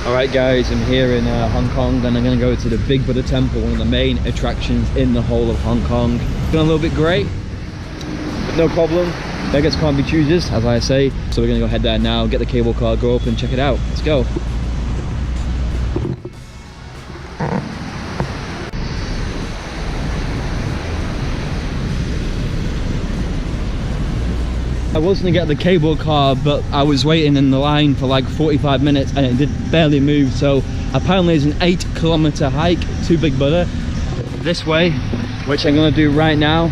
Alright guys, I'm here in Hong Kong and I'm going to go to the Big Buddha Temple, one of the main attractions in the whole of Hong Kong. Been a little bit grey, but no problem. Beggars can't be choosers, as I say. So we're going to go head there now, get the cable car, go up and check it out. Let's go. I was going to get the cable car, but I was waiting in the line for like 45 minutes and it did barely move. So apparently it's an 8-kilometer hike to Big Buddha this way, which I'm going to do right now.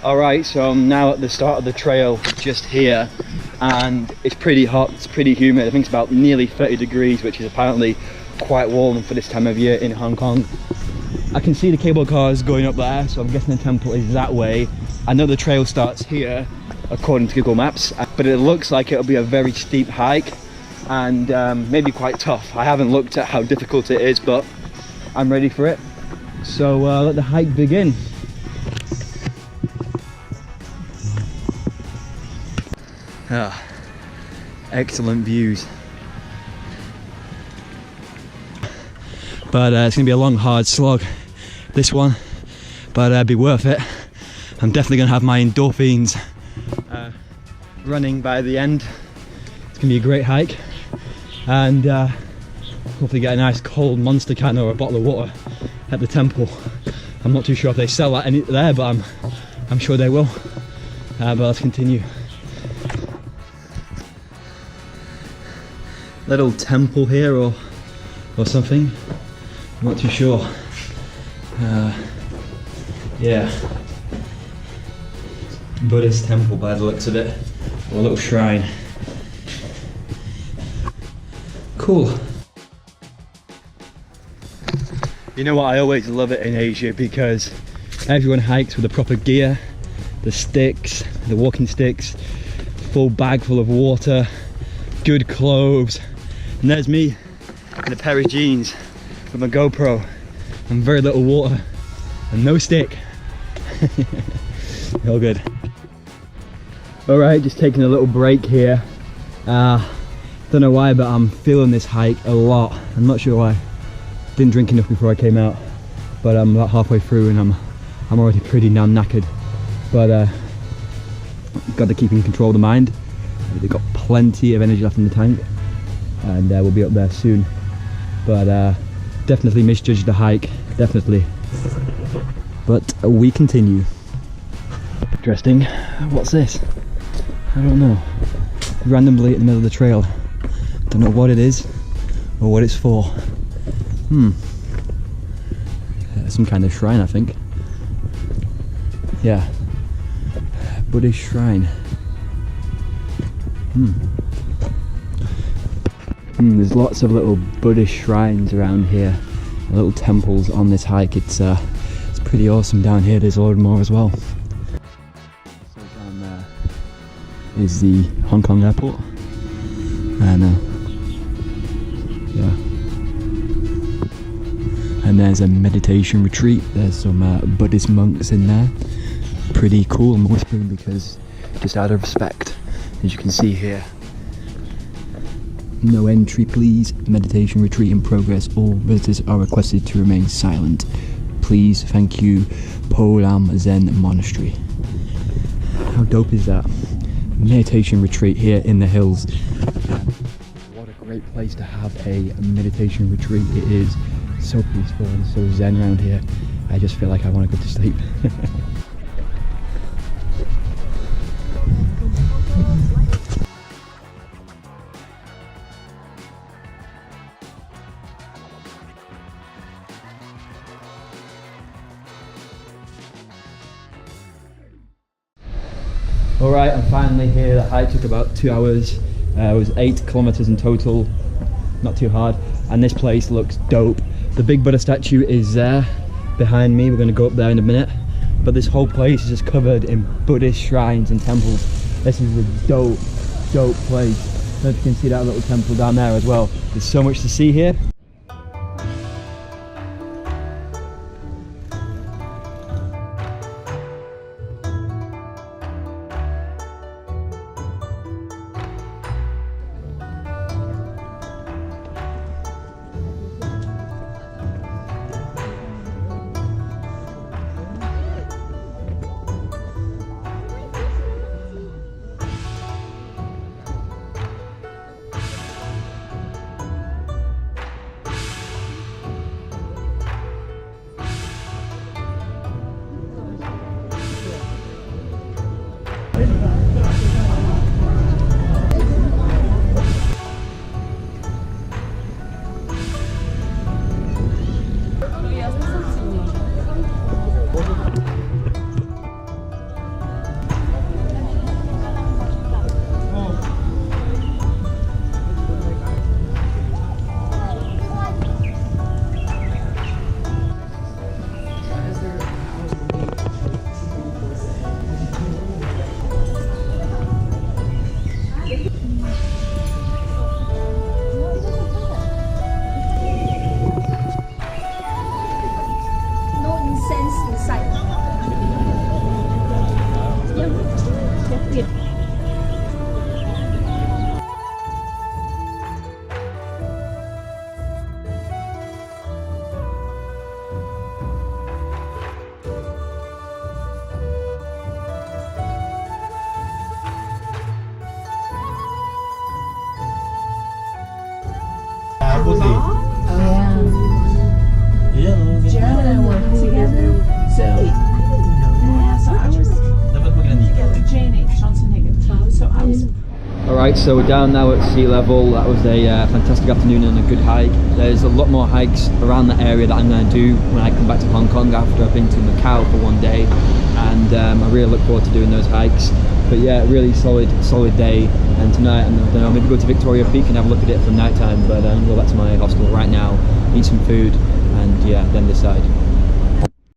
Alright, so I'm now at the start of the trail just here, and it's pretty hot, it's pretty humid. I think it's about nearly 30 degrees, which is apparently quite warm for this time of year in Hong Kong. I can see the cable cars going up there, so I'm guessing the temple is that way. I know the trail starts here, according to Google Maps, but it looks like it'll be a very steep hike and maybe quite tough. I haven't looked at how difficult it is, but I'm ready for it. So let the hike begin. Ah, excellent views. But it's going to be a long, hard slog, this one, but it'll be worth it. I'm definitely going to have my endorphins running by the end. It's going to be a great hike, and hopefully get a nice cold Monster can or a bottle of water at the temple. I'm not too sure if they sell that there, but I'm sure they will. But let's continue. Little temple here or something. I'm not too sure. Yeah, Buddhist temple by the looks of it, or a little shrine. Cool. You know what, I always love it in Asia because everyone hikes with the proper gear, the sticks, the walking sticks, full bag full of water, good clothes, and there's me in a pair of jeans with my GoPro and very little water and no stick. All good. Alright, just taking a little break here. Don't know why, but I'm feeling this hike a lot. I'm not sure why. Didn't drink enough before I came out, but I'm about halfway through and I'm already pretty now knackered. But got to keep in control of the mind. They've got plenty of energy left in the tank, and we'll be up there soon. But definitely misjudged the hike, definitely. But we continue. Interesting. What's this? I don't know. Randomly in the middle of the trail. Don't know what it is or what it's for. Some kind of shrine, I think. Yeah. Buddhist shrine. There's lots of little Buddhist shrines around here, little temples on this hike. It's pretty awesome down here. There's a lot more as well. So down there is the Hong Kong airport, and yeah, and there's a meditation retreat. There's some Buddhist monks in there. Pretty cool. I'm whispering because just out of respect, as you can see here. No entry please. Meditation retreat in progress. All visitors are requested to remain silent. Please, thank you. Po Lam Zen Monastery. How dope is that? Meditation retreat here in the hills. What a great place to have a meditation retreat. It is so peaceful and so zen around here. I just feel like I want to go to sleep. Alright, I'm finally here. The hike took about 2 hours. It was 8 kilometers in total, not too hard. And this place looks dope. The Big Buddha statue is there behind me. We're going to go up there in a minute. But this whole place is just covered in Buddhist shrines and temples. This is a dope place. I don't know if you can see that little temple down there as well. There's so much to see here. Right, so we're down now at sea level. That was a fantastic afternoon and a good hike. There's a lot more hikes around that area that I'm going to do when I come back to Hong Kong after I've been to Macau for one day, and I really look forward to doing those hikes. But yeah, really solid day. And tonight, I'm going to maybe go to Victoria Peak and have a look at it from night time, but I'm going to go back to my hostel right now, eat some food, and yeah, then decide.